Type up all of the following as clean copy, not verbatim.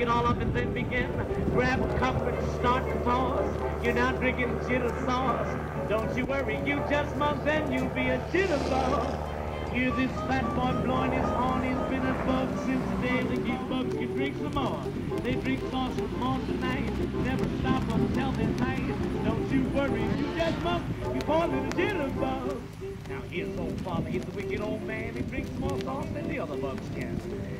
it all up and then begin. Grab a cup and start to toss. You're now drinking jitter sauce. Don't you worry, you just must, then you'll be a jitterbug. Hear this fat boy blowing his horn. He's been a bug since the day the geek bugs could drink some more. They drink sauce from morning to night. Never stop until they're night. Don't you worry, you just must. You're born in a jitterbug. Now his old father, he's a wicked old man. He drinks more sauce than the other bugs can.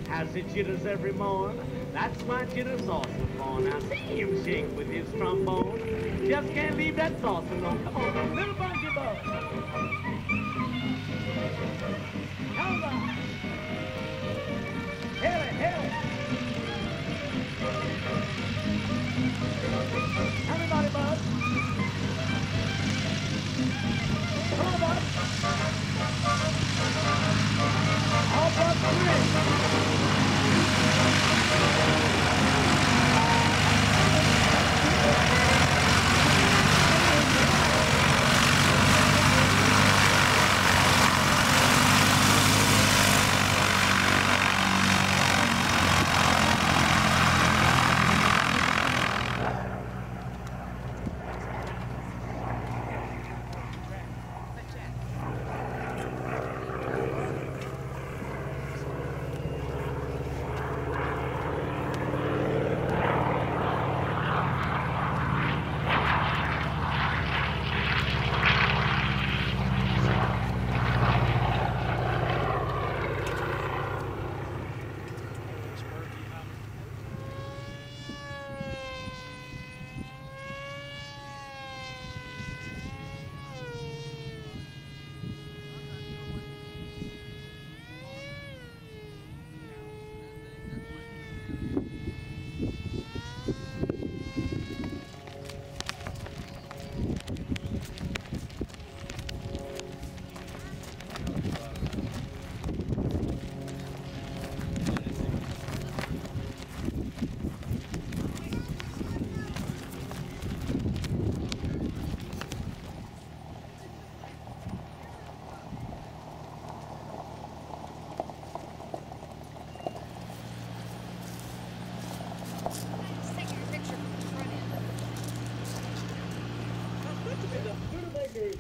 Has it jitters every morn. That's why jitter sauce is born. Now see him shake with his trombone. Just can't leave that sauce alone. Come on, little bunky bug. Come on. Hit it, hit it. Everybody, bud. Come on, bud. All but three.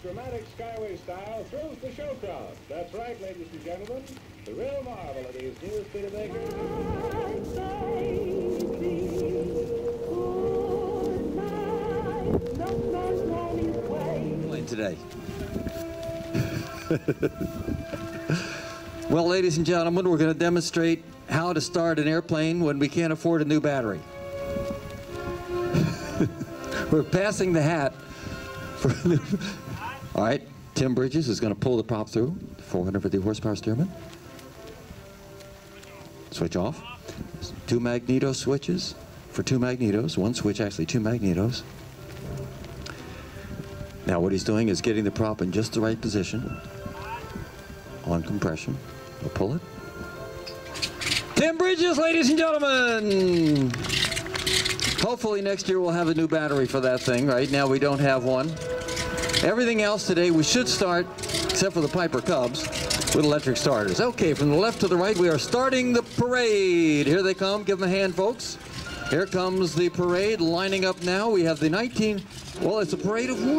Dramatic Skyway style thrills the show crowd. That's right, ladies and gentlemen. The real marvel of these new Studebakers. Today. Well, ladies and gentlemen, we're going to demonstrate how to start an airplane when we can't afford a new battery. We're passing the hat for a new... All right, Tim Bridges is going to pull the prop through, 450 horsepower Stearman. Switch off. 2 magneto switches for 2 magnetos. 1 switch, actually 2 magnetos. Now what he's doing is getting the prop in just the right position on compression. We'll pull it. Tim Bridges, ladies and gentlemen! Hopefully next year we'll have a new battery for that thing. Right now we don't have one. Everything else today we should start, except for the Piper Cubs, with electric starters. Okay, from the left to the right, we are starting the parade. Here they come. Give them a hand, folks. Here comes the parade lining up now. We have the well, it's a parade of 1.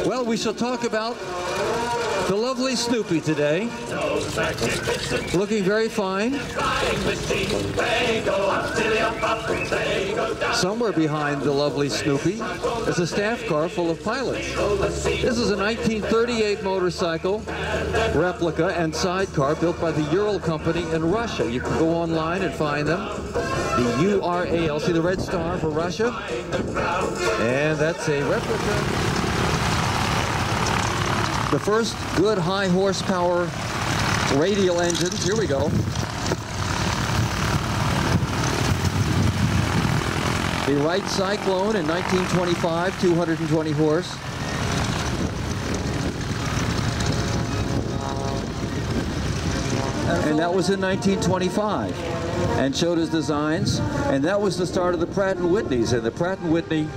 Well, we shall talk about the lovely Snoopy today. Looking very fine. Somewhere behind the lovely Snoopy is a staff car full of pilots. This is a 1938 motorcycle replica and sidecar built by the Ural Company in Russia. You can go online and find them. The URAL, see the red star for Russia? And that's a replica. The first good high horsepower radial engines. Here we go. The Wright Cyclone in 1925, 220 horse. And that was in 1925. And showed his designs. And that was the start of the Pratt & Whitneys. And the Pratt & Whitney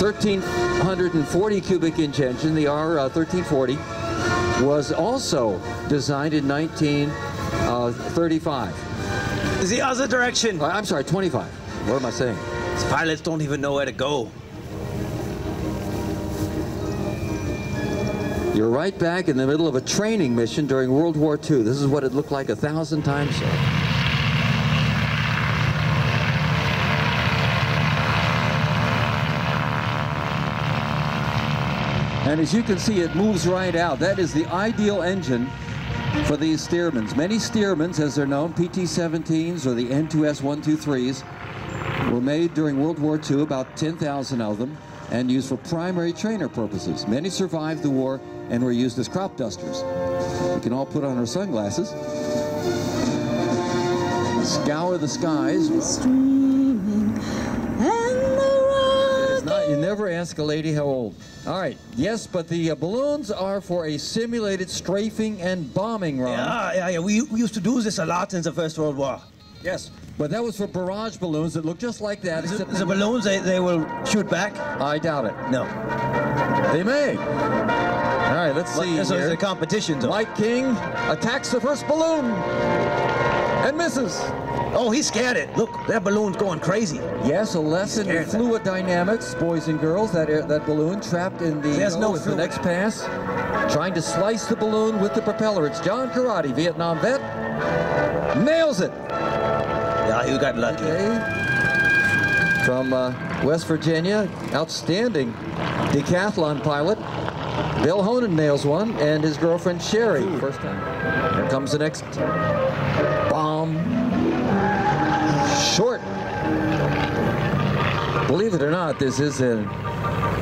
1,340 cubic inch engine, the R1340, was also designed in 1925. 35. The other direction. I'm sorry, 25. What am I saying? These pilots don't even know where to go. You're right back in the middle of a training mission during World War II. This is what it looked like 1,000 times so. And as you can see, it moves right out. That is the ideal engine for these Stearmans. Many Stearmans, as they're known, PT-17s or the N2S123s, were made during World War II, about 10,000 of them, and used for primary trainer purposes. Many survived the war and were used as crop dusters. We can all put on our sunglasses. Scour the skies. Streaming and the You never ask a lady how old. All right, yes, but the balloons are for a simulated strafing and bombing run. Yeah. We used to do this a lot in the First World War. Yes, but that was for barrage balloons that look just like that. The balloons, they will shoot back? I doubt it. No. They may. All right, let's see. So it's a competition, though. Mike King attacks the first balloon and misses. Oh, he scared it. Look, that balloon's going crazy. Yes, a lesson in fluid dynamics, boys and girls. That balloon trapped in the, the next pass, trying to slice the balloon with the propeller. It's John Karate, Vietnam vet, nails it. Yeah, you got lucky. Okay. From West Virginia, outstanding decathlon pilot. Bill Honan nails one, and his girlfriend Sherry. First time. Here comes the next bomb. Short. Believe it or not, this is a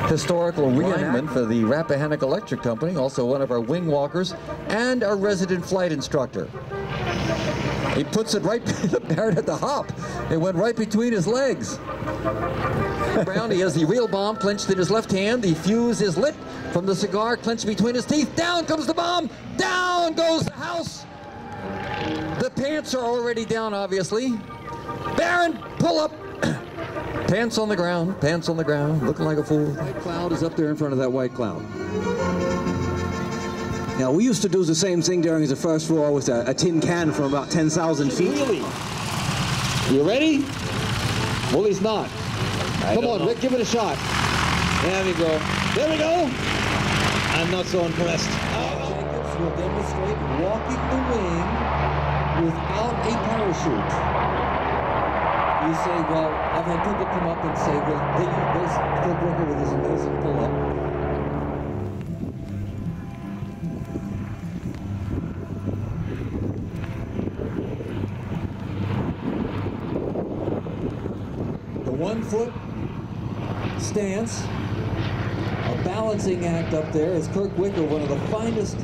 historical reenactment for the Rappahannock Electric Company, also one of our wing walkers, and our resident flight instructor. He puts it right Barrett at the hop. It went right between his legs. Brown, he has the real bomb clenched in his left hand. The fuse is lit from the cigar clenched between his teeth. Down comes the bomb. Down goes the house. The pants are already down, obviously. Barron, pull up. Pants on the ground, looking like a fool. White cloud is up there in front of that white cloud. Yeah, we used to do the same thing during the First War with a tin can from about 10,000 feet. Really? You ready? Well, he's not. Come on, Rick, give it a shot. There we go. There we go. I'm not so impressed. Jacobs will demonstrate walking the wing without a parachute. You say, well, I've had people come up and say, well, there's Phil Brooker with his amazing pull-up. The 1 foot stance, a balancing act up there, is Kirk Wicker, one of the finest